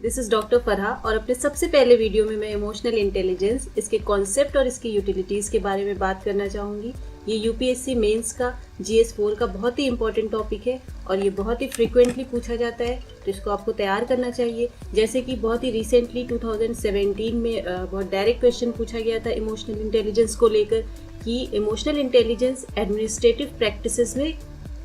This is doctor Farha और अपने सबसे पहले वीडियो में मैं इमोशनल इंटेलिजेंस, इसके कॉन्सेप्ट और इसकी यूटिलिटीज़ के बारे में बात करना चाहूँगी। ये यूपीएससी मेंस का GS4 का बहुत ही इंपॉर्टेंट टॉपिक है और ये बहुत ही फ्रीक्वेंटली पूछा जाता है, तो इसको आपको तैयार करना चाहिए। जैसे कि बहुत ही रिसेंटली 2017 में बहुत डायरेक्ट क्वेश्चन पूछा गया था इमोशनल इंटेलिजेंस को लेकर कि इमोशनल इंटेलिजेंस एडमिनिस्ट्रेटिव प्रैक्टिसेस में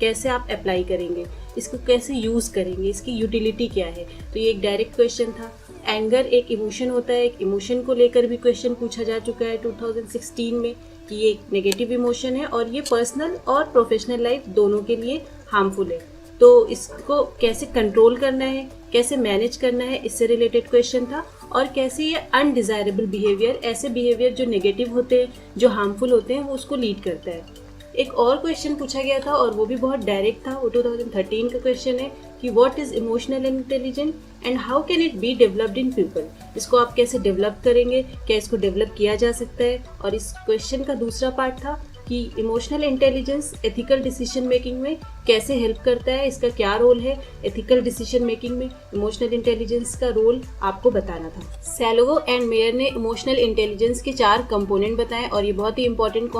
कैसे आप अप्लाई करेंगे, इसको कैसे यूज़ करेंगे, इसकी यूटिलिटी क्या है। तो ये एक डायरेक्ट क्वेश्चन था। एंगर एक इमोशन होता है, एक इमोशन को लेकर भी क्वेश्चन पूछा जा चुका है 2016 में कि ये एक नेगेटिव इमोशन है और ये पर्सनल और प्रोफेशनल लाइफ दोनों के लिए हार्मफुल है। तो इसको कैसे कंट्रोल करना है, कैसे मैनेज करना है, इससे रिलेटेड क्वेश्चन था। और कैसे ये अनडिज़ायरेबल बिहेवियर, ऐसे बिहेवियर जो नेगेटिव होते हैं, जो हार्मफुल होते हैं, वो उसको लीड करता है। एक और क्वेश्चन पूछा गया था और वो भी बहुत डायरेक्ट था, वो 2013 का क्वेश्चन है कि what is emotional intelligence and how can it be developed in people. इसको आप कैसे डेवलप करेंगे, क्या इसको डेवलप किया जा सकता है। और इस क्वेश्चन का दूसरा पार्ट था कि emotional intelligence ethical decision making में कैसे हेल्प करता है, इसका क्या रोल है। एथिकल डिसीजन मेकिंग में इमोशनल इंटेलिजेंस का रोल आपको बताना था। सैलोवो एंड मेयर ने इमोशनल इंटेलिजेंस के 4 कंपोनेंट बताए और ये बहुत ही इंपॉर्टेंट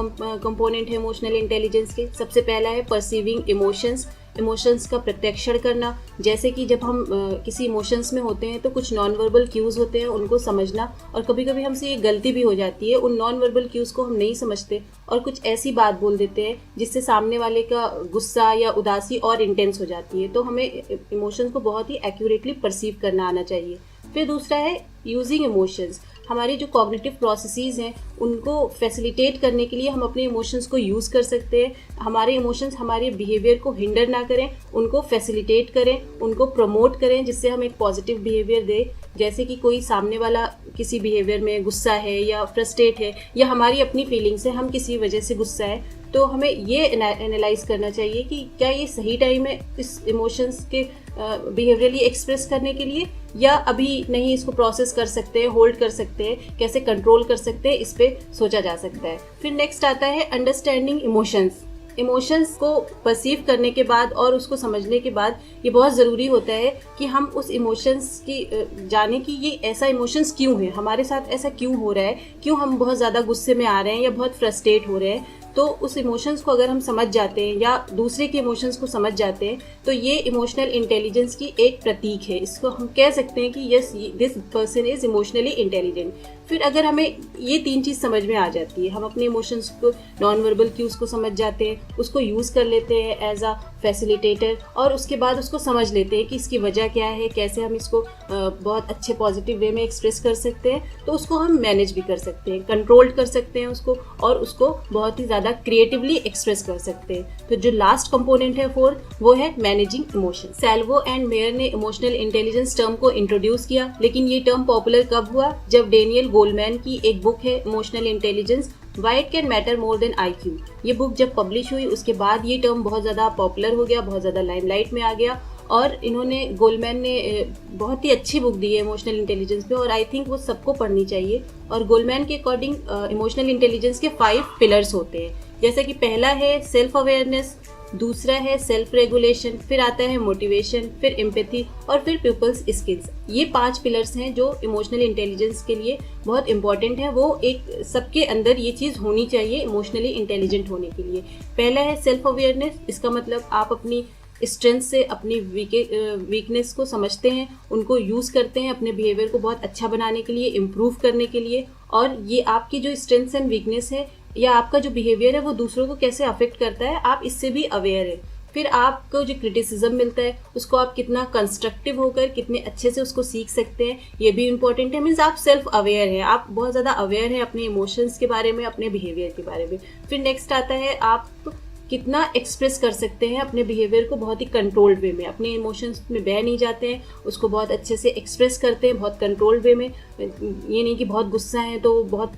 कंपोनेंट है इमोशनल इंटेलिजेंस के। सबसे पहला है परसीविंग इमोशंस का प्रत्यक्षण करना। जैसे कि जब हम किसी इमोशंस में होते हैं तो कुछ नॉन वर्बल क्यूज़ होते हैं, उनको समझना। और कभी कभी हमसे ये गलती भी हो जाती है, उन नॉन वर्बल क्यूज़ को हम नहीं समझते और कुछ ऐसी बात बोल देते हैं जिससे सामने वाले का गुस्सा या उदासी और इंटेंस हो जाती है। तो हमें इमोशंस को बहुत ही एक्यूरेटली परसीव करना आना चाहिए। फिर दूसरा है यूजिंग इमोशंस। हमारी जो कॉग्निटिव प्रोसेसेस हैं उनको फैसिलिटेट करने के लिए हम अपने इमोशंस को यूज़ कर सकते हैं। हमारे इमोशंस हमारे बिहेवियर को हिंडर ना करें, उनको फैसिलिटेट करें, उनको प्रमोट करें, जिससे हम एक पॉजिटिव बिहेवियर दें। जैसे कि कोई सामने वाला किसी बिहेवियर में गुस्सा है या फ्रस्ट्रेट है या हमारी अपनी फीलिंग्स है, हम किसी वजह से गुस्सा है, तो हमें ये एनालाइज करना चाहिए कि क्या ये सही टाइम है इस इमोशंस के बिहेवियरली एक्सप्रेस करने के लिए, या अभी नहीं, इसको प्रोसेस कर सकते हैं, होल्ड कर सकते हैं, कैसे कंट्रोल कर सकते हैं, इस पे सोचा जा सकता है। फिर नेक्स्ट आता है अंडरस्टैंडिंग इमोशंस को परसीव करने के बाद और उसको समझने के बाद ये बहुत ज़रूरी होता है कि हम उस इमोशंस की जाने कि ये ऐसा इमोशंस क्यों है, हमारे साथ ऐसा क्यों हो रहा है, क्यों हम बहुत ज़्यादा गुस्से में आ रहे हैं या बहुत फ्रस्ट्रेट हो रहे हैं। तो उस इमोशंस को अगर हम समझ जाते हैं या दूसरे के इमोशंस को समझ जाते हैं तो ये इमोशनल इंटेलिजेंस की एक प्रतीक है। इसको हम कह सकते हैं कि yes, this person is emotionally intelligent. फिर अगर हमें ये 3 चीज़ समझ में आ जाती है, हम अपने इमोशंस को, नॉन वर्बल क्यूज़ को समझ जाते हैं, उसको यूज़ कर लेते हैं एज अ फैसिलिटेटर, और उसके बाद उसको समझ लेते हैं कि इसकी वजह क्या है, कैसे हम इसको बहुत अच्छे पॉजिटिव वे में एक्सप्रेस कर सकते हैं, तो उसको हम मैनेज भी कर सकते हैं, कंट्रोल कर सकते हैं उसको, और उसको बहुत ही ज़्यादा क्रिएटिवली एक्सप्रेस कर सकते हैं। तो जो लास्ट कंपोनेंट है 4, वो है managing emotion. Salvo and mayor ने इमोशनल इंटेलिजेंस टर्म को इंट्रोड्यूस किया, लेकिन ये टर्म पॉपुलर कब हुआ, जब डेनियल गोलमैन की एक बुक है emotional intelligence, why it can matter more than IQ। ये बुक जब पब्लिश हुई उसके बाद ये टर्म बहुत ज़्यादा पॉपुलर हो गया, बहुत ज़्यादा लाइमलाइट में आ गया। और इन्होंने, गोलमैन ने बहुत ही अच्छी बुक दी है इमोशनल इंटेलिजेंस पे, और आई थिंक वो सबको पढ़नी चाहिए। और गोलमैन के अकॉर्डिंग इमोशनल इंटेलिजेंस के 5 पिलर्स होते हैं। जैसे कि पहला है सेल्फ अवेयरनेस, दूसरा है सेल्फ रेगुलेशन, फिर आता है मोटिवेशन, फिर एम्पैथी, और फिर पीपल्स स्किल्स। ये 5 पिलर्स हैं जो इमोशनल इंटेलिजेंस के लिए बहुत इंपॉर्टेंट है। वो एक सबके अंदर ये चीज़ होनी चाहिए इमोशनली इंटेलिजेंट होने के लिए। पहला है सेल्फ अवेयरनेस। इसका मतलब आप अपनी स्ट्रेंथ से अपनी वीकनेस को समझते हैं, उनको यूज़ करते हैं अपने बिहेवियर को बहुत अच्छा बनाने के लिए, इम्प्रूव करने के लिए। और ये आपकी जो स्ट्रेंथ्स एंड वीकनेस है या आपका जो बिहेवियर है वो दूसरों को कैसे अफेक्ट करता है, आप इससे भी अवेयर है। फिर आपको जो क्रिटिसिज्म मिलता है उसको आप कितना कंस्ट्रक्टिव होकर कितने अच्छे से उसको सीख सकते हैं, ये भी इंपॉर्टेंट है। मीन्स आप सेल्फ अवेयर हैं, आप बहुत ज़्यादा अवेयर हैं अपने इमोशंस के बारे में, अपने बिहेवियर के बारे में। फिर नेक्स्ट आता है आप कितना एक्सप्रेस कर सकते हैं अपने बिहेवियर को बहुत ही कंट्रोल्ड वे में, अपने इमोशंस में बह नहीं जाते हैं, उसको बहुत अच्छे से एक्सप्रेस करते हैं बहुत कंट्रोल्ड वे में। ये नहीं कि बहुत गुस्सा है तो बहुत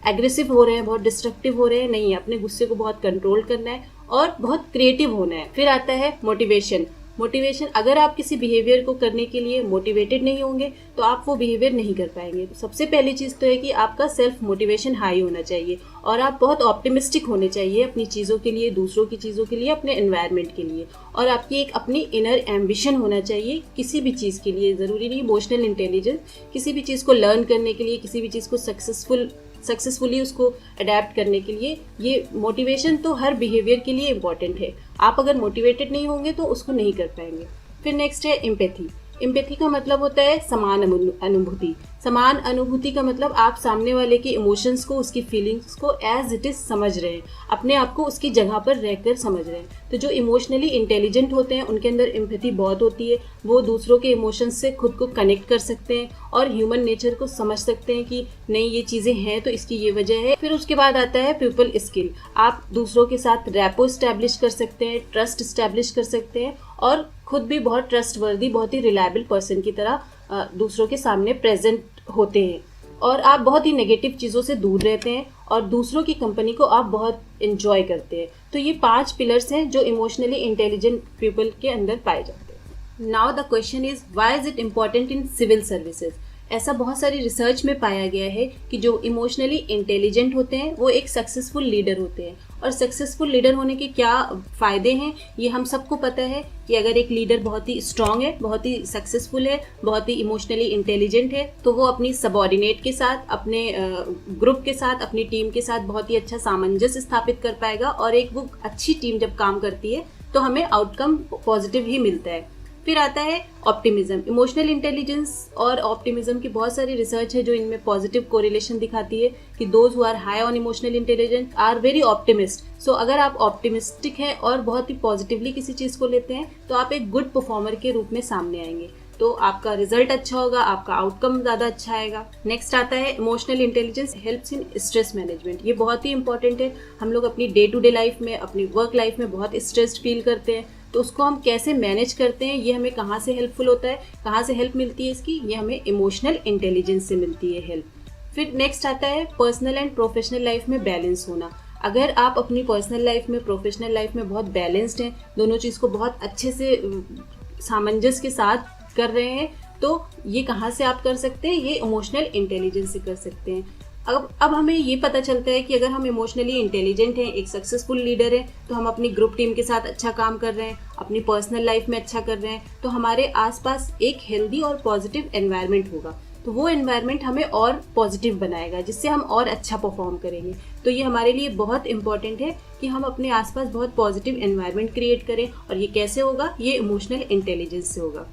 एग्रेसिव हो रहे हैं, बहुत डिस्ट्रक्टिव हो रहे हैं, नहीं, अपने गुस्से को बहुत कंट्रोल करना है और बहुत क्रिएटिव होना है। फिर आता है मोटिवेशन। मोटिवेशन, अगर आप किसी बिहेवियर को करने के लिए मोटिवेटेड नहीं होंगे तो आप वो बिहेवियर नहीं कर पाएंगे। तो सबसे पहली चीज़ तो है कि आपका सेल्फ मोटिवेशन हाई होना चाहिए और आप बहुत ऑप्टिमिस्टिक होने चाहिए अपनी चीज़ों के लिए, दूसरों की चीज़ों के लिए, अपने एनवायरनमेंट के लिए। और आपकी एक अपनी इनर एम्बिशन होना चाहिए किसी भी चीज़ के लिए, ज़रूरी नहीं इमोशनल इंटेलिजेंस, किसी भी चीज़ को लर्न करने के लिए, किसी भी चीज़ को सक्सेसफुली उसको अडेप्ट करने के लिए। ये मोटिवेशन तो हर बिहेवियर के लिए इम्पॉर्टेंट है। आप अगर मोटिवेटेड नहीं होंगे तो उसको नहीं कर पाएंगे। फिर नेक्स्ट है एम्पैथी। एम्पैथी का मतलब होता है समान अनुभूति। समान अनुभूति का मतलब आप सामने वाले के इमोशंस को, उसकी फीलिंग्स को एज इट इज समझ रहे हैं, अपने आप को उसकी जगह पर रहकर समझ रहे हैं। तो जो इमोशनली इंटेलिजेंट होते हैं उनके अंदर एम्पैथी बहुत होती है। वो दूसरों के इमोशंस से खुद को कनेक्ट कर सकते हैं और ह्यूमन नेचर को समझ सकते हैं कि नहीं ये चीज़ें हैं तो इसकी ये वजह है। फिर उसके बाद आता है पीपल स्किल। आप दूसरों के साथ रैपो स्टैब्लिश कर सकते हैं, ट्रस्ट स्टैब्लिश कर सकते हैं और खुद भी बहुत ट्रस्टवर्दी, बहुत ही रिलायबल पर्सन की तरह दूसरों के सामने प्रेजेंट होते हैं। और आप बहुत ही नेगेटिव चीज़ों से दूर रहते हैं और दूसरों की कंपनी को आप बहुत एंजॉय करते हैं। तो ये 5 पिलर्स हैं जो इमोशनली इंटेलिजेंट पीपल के अंदर पाए जाते हैं। Now the question is why is it important in civil services. ऐसा बहुत सारी रिसर्च में पाया गया है कि जो इमोशनली इंटेलिजेंट होते हैं वो एक सक्सेसफुल लीडर होते हैं। और सक्सेसफुल लीडर होने के क्या फ़ायदे हैं ये हम सबको पता है कि अगर एक लीडर बहुत ही स्ट्रांग है, बहुत ही सक्सेसफुल है, बहुत ही इमोशनली इंटेलिजेंट है तो वो अपनी सबऑर्डिनेट के साथ, अपने ग्रुप के साथ, अपनी टीम के साथ बहुत ही अच्छा सामंजस्य स्थापित कर पाएगा। और एक वो अच्छी टीम जब काम करती है तो हमें आउटकम पॉजिटिव ही मिलता है। फिर आता है ऑप्टिमिज्म। इमोशनल इंटेलिजेंस और ऑप्टिमिज्म की बहुत सारी रिसर्च है जो इनमें पॉजिटिव कोरिलेशन दिखाती है कि those who are high on emotional intelligence are very optimist. So अगर आप ऑप्टिमिस्टिक हैं और बहुत ही पॉजिटिवली किसी चीज़ को लेते हैं तो आप एक गुड परफॉर्मर के रूप में सामने आएंगे, तो आपका रिजल्ट अच्छा होगा, आपका आउटकम ज़्यादा अच्छा आएगा। नेक्स्ट आता है emotional intelligence helps in stress management. ये बहुत ही इंपॉर्टेंट है। हम लोग अपनी डे टू डे लाइफ में, अपनी वर्क लाइफ में बहुत स्ट्रेस्ड फील करते हैं, तो उसको हम कैसे मैनेज करते हैं, ये हमें कहाँ से हेल्पफुल होता है, कहाँ से हेल्प मिलती है इसकी, ये हमें इमोशनल इंटेलिजेंस से मिलती है हेल्प। फिर नेक्स्ट आता है पर्सनल एंड प्रोफेशनल लाइफ में बैलेंस होना। अगर आप अपनी पर्सनल लाइफ में, प्रोफेशनल लाइफ में बहुत बैलेंस्ड हैं, दोनों चीज़ को बहुत अच्छे से सामंजस्य के साथ कर रहे हैं, तो ये कहाँ से आप कर सकते हैं, ये इमोशनल इंटेलिजेंस से कर सकते हैं। अब हमें ये पता चलता है कि अगर हम इमोशनली इंटेलिजेंट हैं, एक सक्सेसफुल लीडर हैं, तो हम अपनी ग्रुप टीम के साथ अच्छा काम कर रहे हैं, अपनी पर्सनल लाइफ में अच्छा कर रहे हैं, तो हमारे आसपास एक हेल्दी और पॉजिटिव एनवायरनमेंट होगा। तो वो एनवायरनमेंट हमें और पॉजिटिव बनाएगा, जिससे हम और अच्छा परफॉर्म करेंगे। तो ये हमारे लिए बहुत इंपॉर्टेंट है कि हम अपने आसपास बहुत पॉजिटिव एनवायरनमेंट क्रिएट करें। और ये कैसे होगा, ये इमोशनल इंटेलिजेंस से होगा।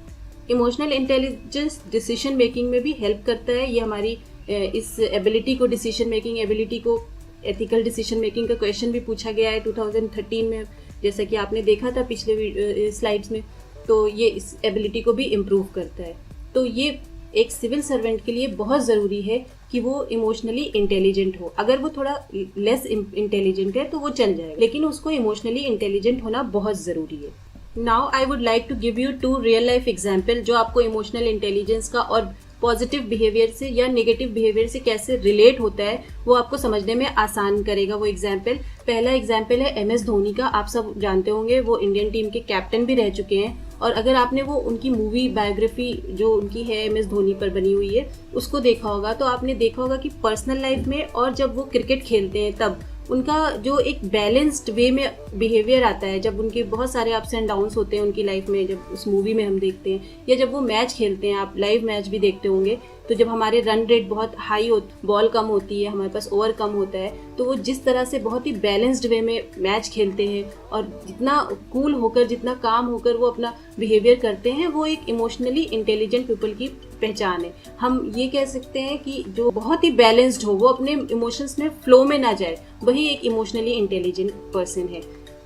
इमोशनल इंटेलिजेंस डिसीजन मेकिंग में भी हेल्प करता है। ये हमारी इस एबिलिटी को, डिसीजन मेकिंग एबिलिटी को, एथिकल डिसीजन मेकिंग का क्वेश्चन भी पूछा गया है 2013 में, जैसा कि आपने देखा था पिछले स्लाइड्स में। तो ये इस एबिलिटी को भी इम्प्रूव करता है। तो ये एक सिविल सर्वेंट के लिए बहुत ज़रूरी है कि वो इमोशनली इंटेलिजेंट हो। अगर वो थोड़ा लेस इंटेलिजेंट है तो वो चल जाए, लेकिन उसको इमोशनली इंटेलिजेंट होना बहुत ज़रूरी है। Now I would like to give you 2 real life example जो आपको इमोशनल इंटेलिजेंस का और पॉजिटिव बिहेवियर से या नेगेटिव बिहेवियर से कैसे रिलेट होता है वो आपको समझने में आसान करेगा वो एग्जाम्पल। पहला एग्जाम्पल है MS धोनी का। आप सब जानते होंगे वो इंडियन टीम के कैप्टन भी रह चुके हैं। और अगर आपने वो उनकी मूवी बायोग्राफी जो उनकी है MS धोनी पर बनी हुई है उसको देखा होगा, तो आपने देखा होगा कि पर्सनल लाइफ में और जब वो क्रिकेट खेलते हैं तब उनका जो एक बैलेंस्ड वे में बिहेवियर आता है, जब उनके बहुत सारे अप्स एंड डाउन्स होते हैं उनकी लाइफ में, जब उस मूवी में हम देखते हैं या जब वो मैच खेलते हैं, आप लाइव मैच भी देखते होंगे, तो जब हमारे रन रेट बहुत हाई हो, बॉल कम होती है, हमारे पास ओवर कम होता है, तो वो जिस तरह से बहुत ही बैलेंस्ड वे में मैच खेलते हैं और जितना कूल होकर, जितना काम होकर वो अपना बिहेवियर करते हैं, वो एक इमोशनली इंटेलिजेंट पीपल की पहचान है। हम ये कह सकते हैं कि जो बहुत ही बैलेंस्ड हो, वो अपने इमोशंस में फ्लो में ना जाए, वही एक इमोशनली इंटेलिजेंट पर्सन है।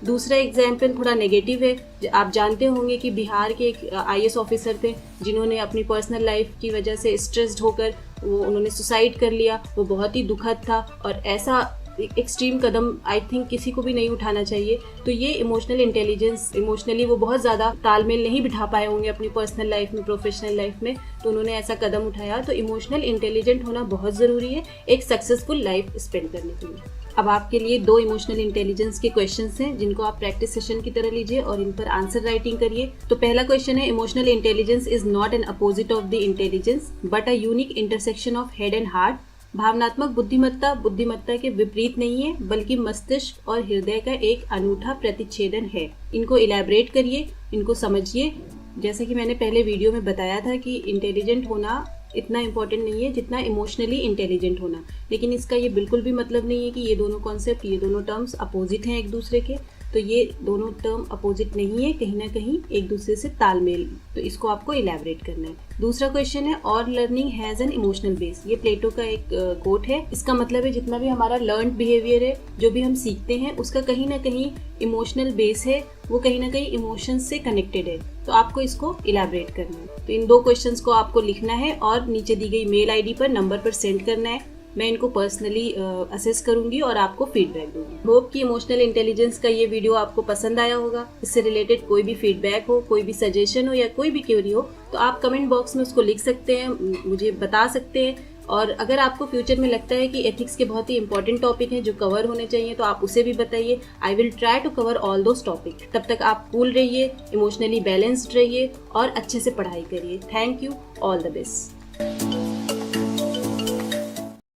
दूसरा एग्जाम्पल थोड़ा नेगेटिव है। आप जानते होंगे कि बिहार के एक IAS ऑफिसर थे जिन्होंने अपनी पर्सनल लाइफ की वजह से स्ट्रेस्ड होकर उन्होंने सुसाइड कर लिया। वो बहुत ही दुखद था और ऐसा एक्सट्रीम कदम आई थिंक किसी को भी नहीं उठाना चाहिए। तो ये इमोशनल इंटेलिजेंस, इमोशनली वो बहुत ज़्यादा तालमेल नहीं बिठा पाए होंगे अपनी पर्सनल लाइफ में, प्रोफेशनल लाइफ में, तो उन्होंने ऐसा कदम उठाया। तो इमोशनल इंटेलिजेंट होना बहुत ज़रूरी है एक सक्सेसफुल लाइफ स्पेंड करने के लिए। अब आपके लिए 2 इमोशनल इंटेलिजेंस के क्वेश्चंस हैं जिनको आप प्रैक्टिस सेशन की तरह लीजिए और इन पर आंसर राइटिंग करिए। तो पहला क्वेश्चन है, emotional intelligence is not an opposite of the intelligence but a unique intersection of head and heart. भावनात्मक बुद्धिमत्ता बुद्धिमत्ता के विपरीत नहीं है बल्कि मस्तिष्क और हृदय का एक अनूठा प्रतिच्छेदन है। इनको इलैबोरेट करिए, इनको समझिए। जैसे कि मैंने पहले वीडियो में बताया था कि इंटेलिजेंट होना इतना इम्पोर्टेंट नहीं है जितना इमोशनली इंटेलिजेंट होना, लेकिन इसका ये बिल्कुल भी मतलब नहीं है कि ये दोनों कॉन्सेप्ट, ये दोनों टर्म्स अपोजिट हैं एक दूसरे के। तो ये दोनों टर्म अपोजिट नहीं है, कहीं ना कहीं एक दूसरे से तालमेल, तो इसको आपको इलैबोरेट करना है। दूसरा क्वेश्चन है, all learning has an emotional base. ये प्लेटो का एक कोट है। इसका मतलब है जितना भी हमारा लर्न्ड बिहेवियर है, जो भी हम सीखते हैं, उसका कहीं ना कहीं इमोशनल बेस है, वो कहीं ना कहीं इमोशंस से कनेक्टेड है। तो आपको इसको इलैबोरेट करना है। तो इन 2 क्वेश्चंस को आपको लिखना है और नीचे दी गई मेल आईडी पर नंबर पर सेंड करना है। मैं इनको पर्सनली असेस करूंगी और आपको फीडबैक दूंगी। होप कि इमोशनल इंटेलिजेंस का ये वीडियो आपको पसंद आया होगा। इससे रिलेटेड कोई भी फीडबैक हो, कोई भी सजेशन हो या कोई भी क्वेरी हो तो आप कमेंट बॉक्स में उसको लिख सकते हैं, मुझे बता सकते हैं। और अगर आपको फ्यूचर में लगता है कि एथिक्स के बहुत ही इंपॉर्टेंट टॉपिक हैं जो कवर होने चाहिए तो आप उसे भी बताइए। I will try to cover all those topic. तब तक आप कूल रहिए, इमोशनली बैलेंस्ड रहिए और अच्छे से पढ़ाई करिए। Thank you, all the best.